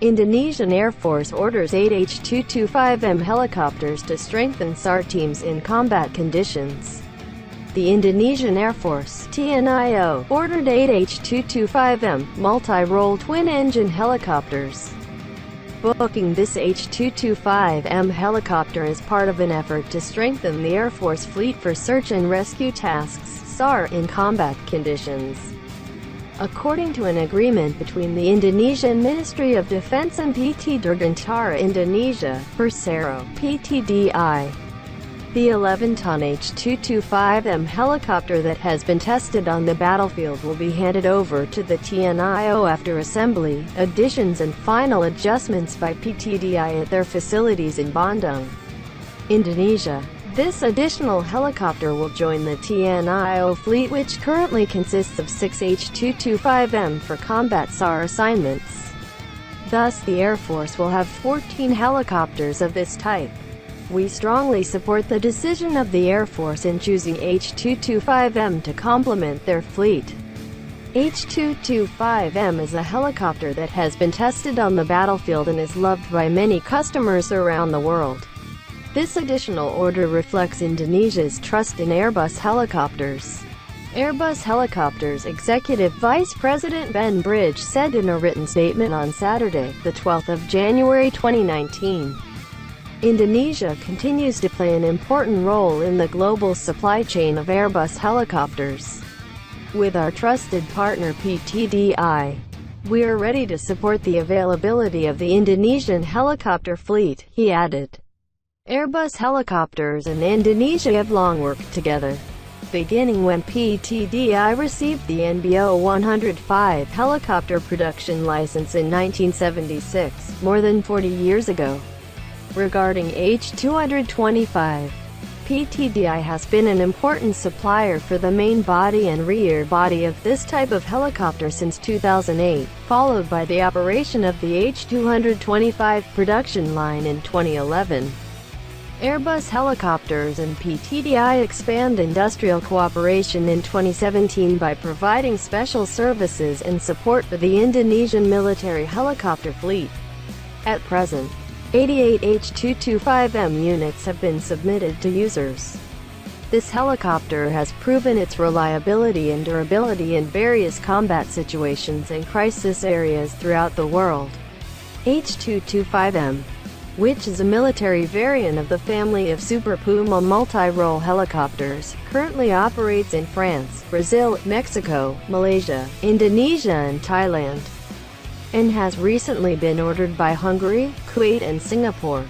Indonesian Air Force orders 8 H225M helicopters to strengthen SAR teams in combat conditions. The Indonesian Air Force (TNI AU) ordered 8 H225M multi-role twin-engine helicopters. Booking this H225M helicopter is part of an effort to strengthen the Air Force fleet for search and rescue tasks (SAR) in combat conditions. According to an agreement between the Indonesian Ministry of Defense and PT Dirgantara Indonesia, Persero, PTDI, the 11-ton H225M helicopter that has been tested on the battlefield will be handed over to the TNI AU after assembly, additions and final adjustments by PTDI at their facilities in Bandung, Indonesia. This additional helicopter will join the TNI AU fleet, which currently consists of 6 H225M for combat SAR assignments. Thus, the Air Force will have 14 helicopters of this type. We strongly support the decision of the Air Force in choosing H225M to complement their fleet. H225M is a helicopter that has been tested on the battlefield and is loved by many customers around the world. This additional order reflects Indonesia's trust in Airbus helicopters. Airbus Helicopters Executive Vice President Ben Bridge said in a written statement on Saturday, the 12th of January 2019. Indonesia continues to play an important role in the global supply chain of Airbus helicopters. With our trusted partner PTDI, we are ready to support the availability of the Indonesian helicopter fleet, he added. Airbus Helicopters and Indonesia have long worked together, beginning when PTDI received the NBO-105 helicopter production license in 1976, more than 40 years ago. Regarding H225, PTDI has been an important supplier for the main body and rear body of this type of helicopter since 2008, followed by the operation of the H225 production line in 2011. Airbus Helicopters and PTDI expand industrial cooperation in 2017 by providing special services and support for the Indonesian military helicopter fleet. At present, 88 H225M units have been submitted to users. This helicopter has proven its reliability and durability in various combat situations and crisis areas throughout the world. H225M, which is a military variant of the family of Super Puma multi-role helicopters, currently operates in France, Brazil, Mexico, Malaysia, Indonesia and Thailand, and has recently been ordered by Hungary, Kuwait and Singapore.